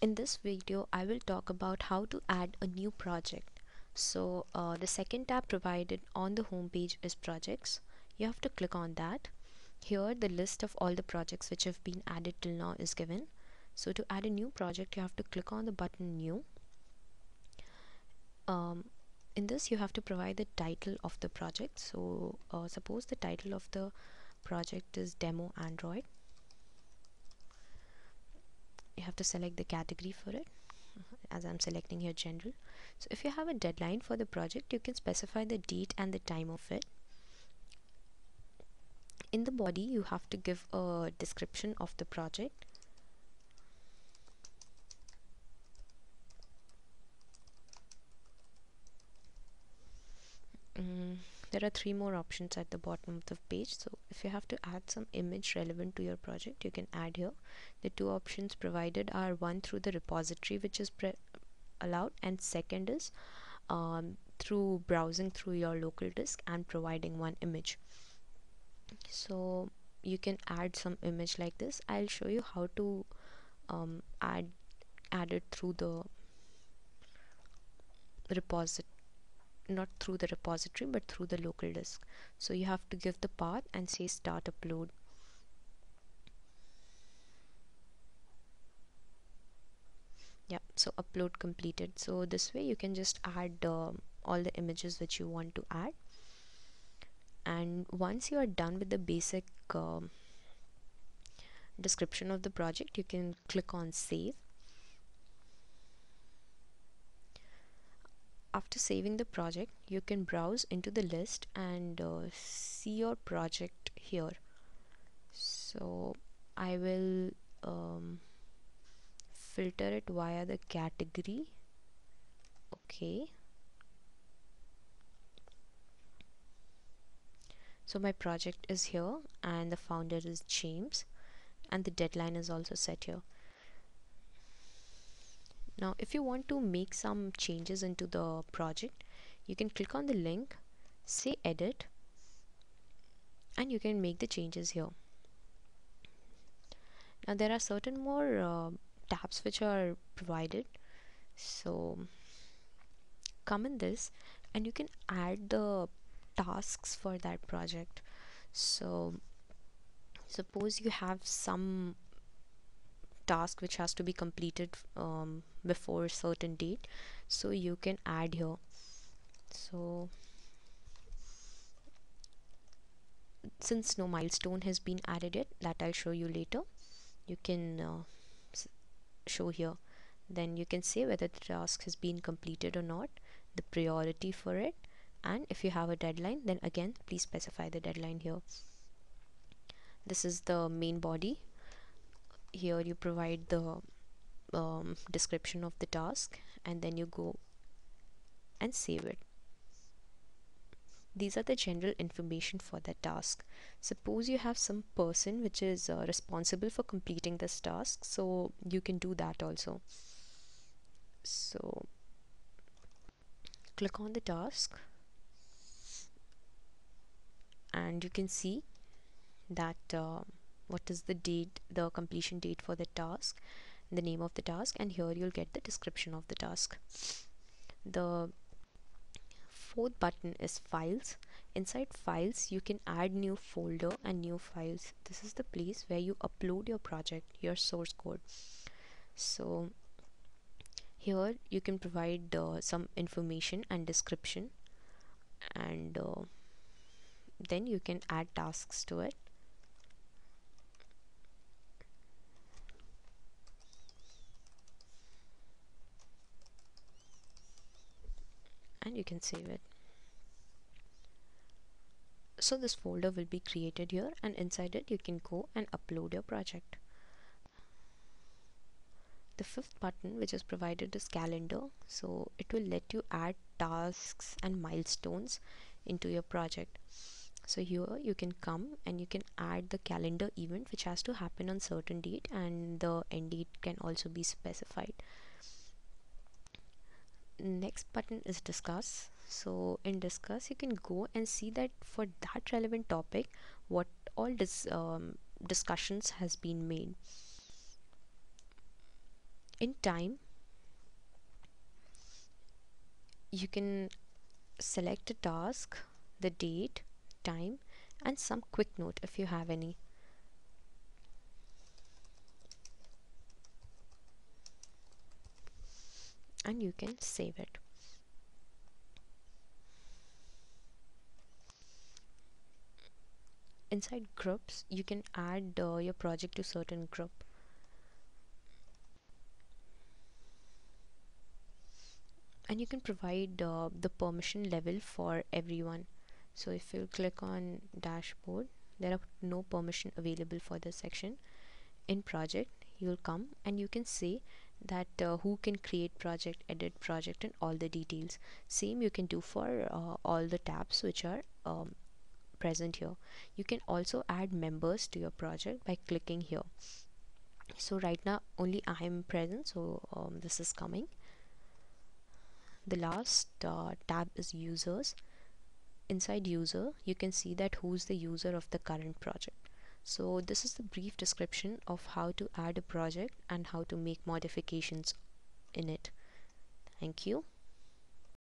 In this video, I will talk about how to add a new project. So the second tab provided on the home page is projects. You have to click on that. Here the list of all the projects which have been added till now is given. So to add a new project, you have to click on the button new. Um, in this you have to provide the title of the project. So suppose the title of the project is demo Android. You have to select the category for it, as I'm selecting here general. So if you have a deadline for the project, you can specify the date and the time of it. In the body, you have to give a description of the project. There are three more options at the bottom of the page. So if you have to add some image relevant to your project, you can add here. The two options provided are one through the repository, which is allowed, and second is through browsing through your local disk and providing one image. So you can add some image like this. I'll show you how to add it through the repository, not through the repository but through the local disk. So you have to give the path and say start upload. Yeah, so upload completed. So this way you can just add all the images which you want to add, and once you are done with the basic description of the project, you can click on save. After saving the project, you can browse into the list and see your project here. So I will filter it via the category. Okay, so my project is here and the founder is James, and the deadline is also set here. Now if you want to make some changes into the project, you can click on the link, say edit, and you can make the changes here. Now there are certain more tabs which are provided. So come in this and you can add the tasks for that project. So suppose you have some task which has to be completed before a certain date, so you can add here. So since no milestone has been added yet, that I'll show you later, you can show here. Then you can say whether the task has been completed or not, the priority for it, and if you have a deadline, then again please specify the deadline here. This is the main body. Here you provide the description of the task, and then you go and save it. These are the general information for that task. Suppose you have some person which is responsible for completing this task, so you can do that also. So click on the task and you can see that what is the date, the completion date for the task, the name of the task, and here you'll get the description of the task. The fourth button is files. Inside files, you can add new folder and new files. This is the place where you upload your project, your source code. So here you can provide some information and description, and then you can add tasks to it. And you can save it. So this folder will be created here, and inside it you can go and upload your project. The fifth button which is provided is calendar. So it will let you add tasks and milestones into your project. So here you can come and you can add the calendar event which has to happen on certain date, and the end date can also be specified. Next button is discuss. So in discuss you can go and see that for that relevant topic what all discussions has been made. In time, you can select a task, the date, time, and some quick note if you have any. And you can save it. Inside groups, you can add your project to certain group, and you can provide the permission level for everyone. So if you click on dashboard, there are no permission available for this section. In project, you will come and you can say that who can create project, edit project, and all the details. Same you can do for all the tabs which are present here. You can also add members to your project by clicking here. So right now only I am present, so this is coming. The last tab is users. Inside user, you can see that who's the user of the current project. So this is the brief description of how to add a project and how to make modifications in it. Thank you.